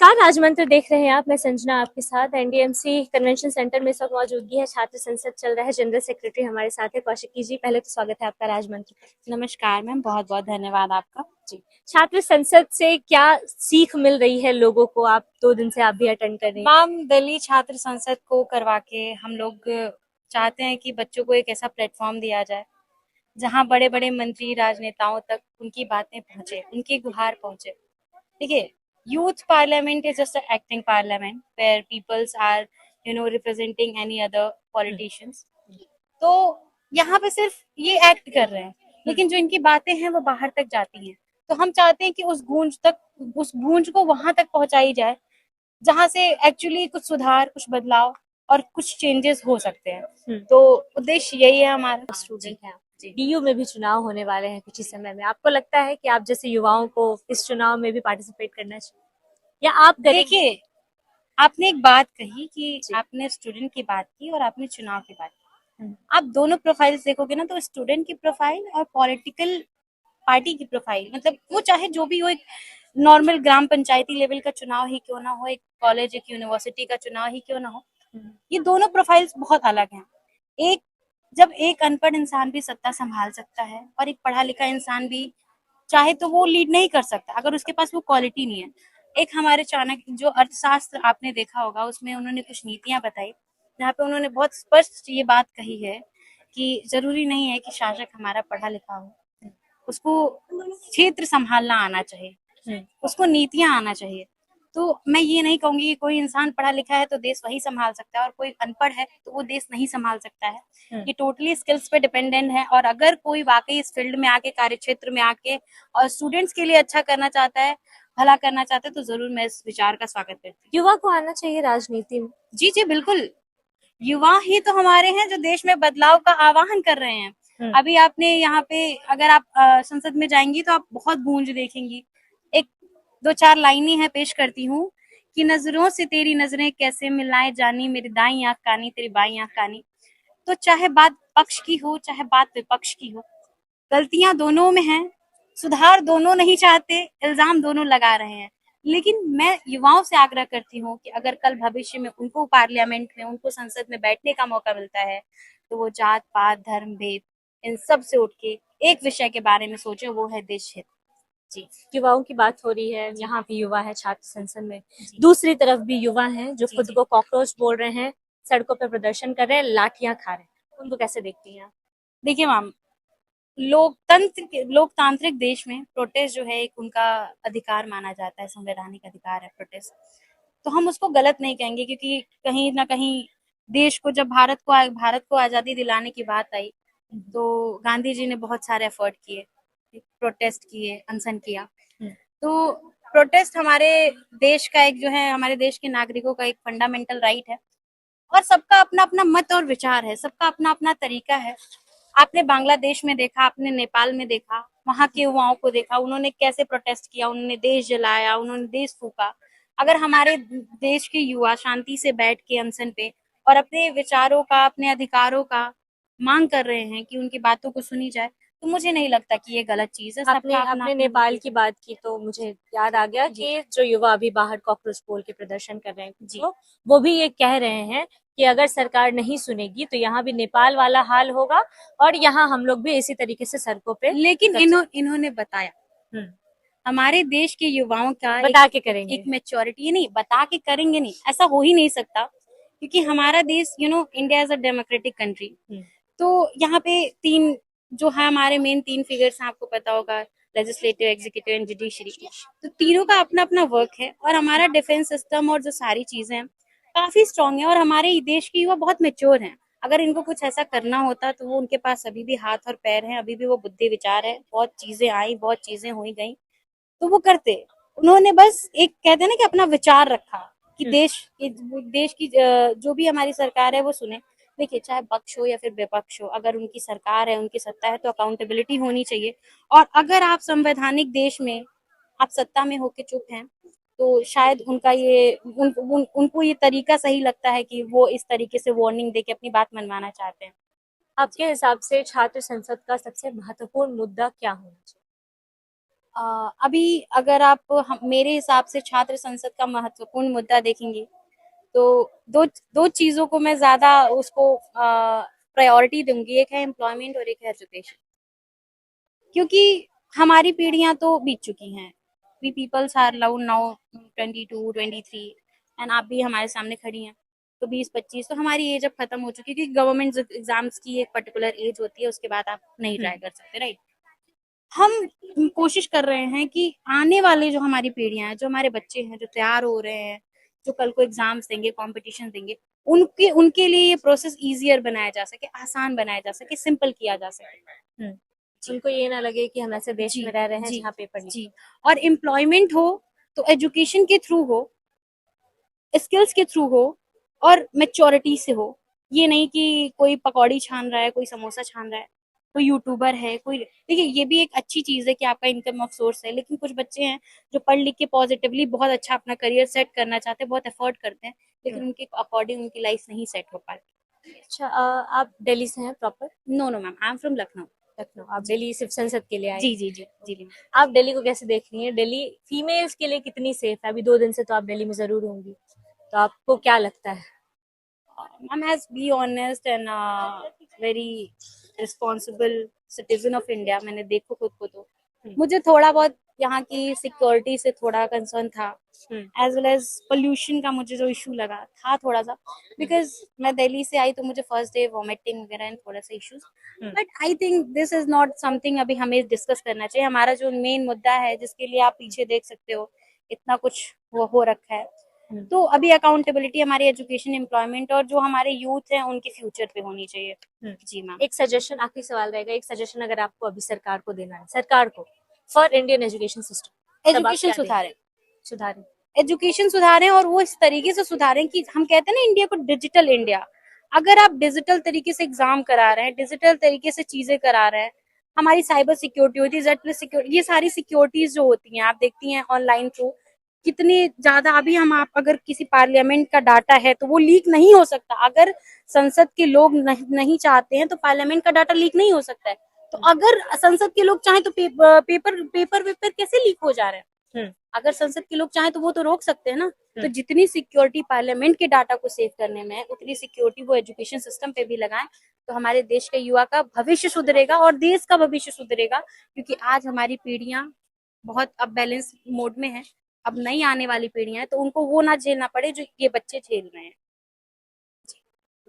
नमस्कार, राजमंत्र देख रहे हैं आप। मैं संजना आपके साथ। एनडीएमसी कन्वेंशन सेंटर में इस वक्त मौजूदगी है, छात्र संसद चल रहा है। जनरल सेक्रेटरी हमारे साथ है कौशिकी जी। पहले तो स्वागत है आपका राजमंत्र। नमस्कार मैम, बहुत बहुत धन्यवाद आपका। जी, छात्र संसद से क्या सीख मिल रही है लोगों को? आप 2 दिन से आप भी अटेंड कर रही हैं। मैम, दिल्ली छात्र संसद को करवा के हम लोग चाहते हैं कि बच्चों को एक ऐसा प्लेटफॉर्म दिया जाए जहां बड़े बड़े मंत्री राजनेताओं तक उनकी बातें पहुंचे, उनकी गुहार पहुंचे। देखिए, youth parliament is just acting parliament where peoples are representing any other politicians. तो यहाँ पे सिर्फ ये एक्ट कर रहे हैं, लेकिन जो इनकी बातें हैं वो बाहर तक जाती हैं। तो हम चाहते हैं कि उस गूंज को वहां तक पहुंचाई जाए जहां से एक्चुअली कुछ सुधार, कुछ बदलाव और कुछ चेंजेस हो सकते हैं। तो उद्देश्य यही है हमारा। स्टूडेंट हैं आप। डीयू में भी चुनाव होने वाले हैं कुछ ही समय में। आपको लगता है कि आप जैसे युवाओं को इस चुनाव में भी पार्टिसिपेट करना चाहिए या आप करेंगे? देखिए, आपने एक बात कही कि जी। आपने स्टूडेंट की बात की और आपने चुनाव की बात की। आप दोनों प्रोफाइल्स देखोगे ना, तो स्टूडेंट की प्रोफाइल और पॉलिटिकल पार्टी की प्रोफाइल, मतलब वो चाहे जो भी हो, एक नॉर्मल ग्राम पंचायती लेवल का चुनाव ही क्यों ना हो, एक कॉलेज, एक यूनिवर्सिटी का चुनाव ही क्यों ना हो, ये दोनों प्रोफाइल्स बहुत अलग हैं। एक जब एक अनपढ़ इंसान भी सत्ता संभाल सकता है और एक पढ़ा लिखा इंसान भी चाहे तो वो लीड नहीं कर सकता अगर उसके पास वो क्वालिटी नहीं है। एक हमारे चाणक्य जो अर्थशास्त्र आपने देखा होगा, उसमें उन्होंने कुछ नीतियां बताई जहाँ पे उन्होंने बहुत स्पष्ट ये बात कही है कि जरूरी नहीं है कि शासक हमारा पढ़ा लिखा हो, उसको क्षेत्र संभालना आना चाहिए, उसको नीतियां आना चाहिए। तो मैं ये नहीं कहूंगी कि कोई इंसान पढ़ा लिखा है तो देश वही संभाल सकता है और कोई अनपढ़ है तो वो देश नहीं संभाल सकता है। ये टोटली स्किल्स पे डिपेंडेंट है। और अगर कोई वाकई इस फील्ड में आके, कार्य क्षेत्र में आके और स्टूडेंट्स के लिए अच्छा करना चाहता है, भला करना चाहता है, तो जरूर मैं इस विचार का स्वागत करती हूँ। युवा को आना चाहिए राजनीति में। जी जी बिल्कुल। युवा ही तो हमारे हैं जो देश में बदलाव का आह्वान कर रहे हैं। अभी आपने यहाँ पे, अगर आप संसद में जाएंगी तो आप बहुत गूंज देखेंगी। एक दो चार लाइनें हैं, पेश करती हूँ कि नजरों से तेरी नजरें कैसे मिलाए जानी, मेरी दाई आंख कानी तेरी बाई आंख कानी। तो चाहे बात पक्ष की हो, चाहे बात विपक्ष की हो, गलतियां दोनों में हैं, सुधार दोनों नहीं चाहते, इल्जाम दोनों लगा रहे हैं। लेकिन मैं युवाओं से आग्रह करती हूँ कि अगर कल भविष्य में उनको पार्लियामेंट में, उनको संसद में बैठने का मौका मिलता है, तो वो जात पात धर्म भेद इन सब से उठ के एक विषय के बारे में सोचे, वो है देश हित। जी, युवाओं की बात हो रही है। यहाँ भी युवा है छात्र संसद में, दूसरी तरफ भी युवा हैं जो खुद को कॉकरोच बोल रहे हैं, सड़कों पर प्रदर्शन कर रहे हैं, लाठियां खा रहे हैं। उनको कैसे देखती हैं आप? देखिए मैम, लोकतांत्रिक देश में प्रोटेस्ट जो है एक उनका अधिकार माना जाता है, संवैधानिक अधिकार है प्रोटेस्ट। तो हम उसको गलत नहीं कहेंगे, क्योंकि कहीं ना कहीं देश को, जब भारत को आजादी दिलाने की बात आई, तो गांधी जी ने बहुत सारे एफर्ट किए, प्रोटेस्ट किए, अनशन किया। तो प्रोटेस्ट हमारे देश का एक, जो है हमारे देश के नागरिकों का एक फंडामेंटल राइट है। और सबका अपना अपना मत और विचार है, सबका अपना अपना तरीका है। आपने बांग्लादेश में देखा, आपने नेपाल में देखा, वहां के युवाओं को देखा, उन्होंने कैसे प्रोटेस्ट किया, उन्होंने देश जलाया, उन्होंने देश फूका। अगर हमारे देश के युवा शांति से बैठ के अनशन पे और अपने विचारों का, अपने अधिकारों का मांग कर रहे हैं कि उनकी बातों को सुनी जाए, तो मुझे नहीं लगता कि ये गलत चीज है। आपने आपने नेपाल की बात की तो मुझे याद आ गया कि जो युवा अभी बाहर कॉकरोच बोल के प्रदर्शन कर रहे हैं जी, वो भी ये कह रहे हैं कि अगर सरकार नहीं सुनेगी तो यहाँ भी नेपाल वाला हाल होगा और यहाँ हम लोग भी इसी तरीके से सड़कों पे। लेकिन इन्होंने बताया, हमारे देश के युवाओं का बता के करेंगे, एक मैच्योरिटी नहीं, बता के करेंगे नहीं, ऐसा हो ही नहीं सकता। क्योंकि हमारा देश, India is a democratic country. तो यहाँ पे तीन, जो है हमारे मेन 3 फिगर्स हैं, आपको पता होगा, लेजिस्लेटिव, एग्जीक्यूटिव एंड जुडिशरी। तो तीनों का अपना अपना वर्क है। और हमारा डिफेंस सिस्टम और जो सारी चीजें हैं काफी स्ट्रांग है। और हमारे देश के युवा बहुत मेच्योर हैं। अगर इनको कुछ ऐसा करना होता तो वो, उनके पास अभी भी हाथ और पैर हैं, अभी भी वो बुद्धि विचार है, बहुत चीजें आई, बहुत चीजें हुई गई, तो वो करते। उन्होंने बस एक, कहते हैं ना, कि अपना विचार रखा कि देश की जो भी हमारी सरकार है वो सुने। देखिए, चाहे पक्ष हो या फिर विपक्ष हो, अगर उनकी सरकार है, उनकी सत्ता है, तो अकाउंटेबिलिटी होनी चाहिए। और अगर आप संवैधानिक देश में आप सत्ता में होके चुप हैं, तो शायद उनका ये उनको ये तरीका सही लगता है कि वो इस तरीके से वार्निंग देके अपनी बात मनवाना चाहते हैं। आपके हिसाब से छात्र संसद का सबसे महत्वपूर्ण मुद्दा क्या होना चाहिए? अभी अगर आप मेरे हिसाब से छात्र संसद का महत्वपूर्ण मुद्दा देखेंगे तो दो दो चीजों को मैं ज्यादा उसको प्रायोरिटी दूंगी। एक है एम्प्लॉयमेंट और एक है एजुकेशन, क्योंकि हमारी पीढ़ियां तो बीत चुकी हैं। We peoples are love now 22 23, and आप भी हमारे सामने खड़ी हैं, तो 20 25 तो हमारी एज अब खत्म हो चुकी है, क्योंकि गवर्नमेंट एग्जाम्स की एक पर्टिकुलर एज होती है, उसके बाद आप नहीं ट्राई कर सकते, राइट। हम कोशिश कर रहे हैं कि आने वाले जो हमारी पीढ़ियां हैं, जो हमारे बच्चे हैं, जो तैयार हो रहे हैं, जो कल को एग्जाम्स देंगे, कॉम्पिटिशन देंगे, उनके उनके लिए ये प्रोसेस इजियर बनाया जा सके, आसान बनाया जा सके, सिंपल किया जा सके। उनको ये ना लगे कि हम ऐसे देश जी में रह रहे हैं जी जहाँ पेपर लीक। जी। और एम्प्लॉयमेंट हो तो एजुकेशन के थ्रू हो, स्किल्स के थ्रू हो, और मेच्योरिटी से हो। ये नहीं कि कोई पकौड़ी छान रहा है, कोई समोसा छान रहा है, कोई यूट्यूबर है, कोई, देखिए ये भी एक अच्छी चीज है कि आपका इनकम ऑफ सोर्स है, लेकिन कुछ बच्चे हैं जो पढ़ लिख के पॉजिटिवली बहुत अच्छा अपना करियर सेट करना चाहते हैं, बहुत एफर्ट करते हैं, लेकिन उनके अकॉर्डिंग उनकी लाइफ नहीं सेट हो पाती। अच्छा, आप दिल्ली से हैं proper? No no ma'am, I am from Lucknow. Lucknow. आप दिल्ली सिर्फ संसद के लिए आए जी हैं? जी जी जी। आप दिल्ली को कैसे देख रही हैं? दिल्ली फीमेल्स के लिए कितनी सेफ है? अभी 2 दिन से तो आप दिल्ली में जरूर होंगी, तो आपको क्या लगता है? I'm as be honest and very responsible citizen of India। मैंने देखो खुद को, तो मुझे थोड़ा बहुत यहाँ की सिक्योरिटी से थोड़ा कंसर्न था, एज वेल एज पोल्यूशन का मुझे जो इशू लगा था थोड़ा सा, बिकॉज मैं दिल्ली से आई तो मुझे फर्स्ट डे वॉमिटिंग वगैरह एंड थोड़ा सा issues. But I think this is not something अभी हमें डिस्कस करना चाहिए। हमारा जो मेन मुद्दा है, जिसके लिए आप पीछे देख सकते हो इतना कुछ वो हो रखा है, तो अभी अकाउंटेबिलिटी हमारी एजुकेशन, एम्प्लॉयमेंट और जो हमारे यूथ हैं उनके फ्यूचर पे होनी चाहिए। जी मैम। एक सजेशन, आखिरी सवाल रहेगा, एक सजेशन अगर आपको अभी सरकार को देना है, सरकार को, फॉर इंडियन एजुकेशन सिस्टम, तब आप एजुकेशन क्या देंगे? सुधारें, सुधारें। एजुकेशन सुधारें, और वो इस तरीके से सुधारें कि हम कहते हैं ना इंडिया को डिजिटल इंडिया। अगर आप डिजिटल तरीके से एग्जाम करा रहे हैं, डिजिटल तरीके से चीजें करा रहे हैं, हमारी साइबर सिक्योरिटी होती है, जेड प्लस सिक्योरिटी, ये सारी सिक्योरिटीज जो होती हैं आप देखती हैं ऑनलाइन थ्रू कितनी ज्यादा। अभी हम आप अगर किसी पार्लियामेंट का डाटा है तो वो लीक नहीं हो सकता। अगर संसद के लोग नहीं चाहते हैं तो पार्लियामेंट का डाटा लीक नहीं हो सकता है। तो अगर संसद के लोग चाहें तो पेपर कैसे लीक हो जा रहे हैं? अगर संसद के लोग चाहें तो वो तो रोक सकते हैं ना। तो जितनी सिक्योरिटी पार्लियामेंट के डाटा को सेव करने में है, उतनी सिक्योरिटी वो एजुकेशन सिस्टम पे भी लगाएं, तो हमारे देश के युवा का भविष्य सुधरेगा और देश का भविष्य सुधरेगा। क्योंकि आज हमारी पीढ़ियां बहुत अब बैलेंस मोड में है, अब नई आने वाली पीढ़ियां हैं, तो उनको वो ना झेलना पड़े जो ये बच्चे झेल रहे हैं।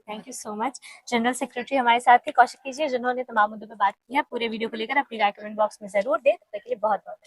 Thank you so much. General secretary हमारे साथ थे कौशिक कीजिए, जिन्होंने तमाम मुद्दों पर बात की है। पूरे वीडियो को लेकर अपनी राय कमेंट बॉक्स में जरूर दें। तब तक के लिए बहुत बहुत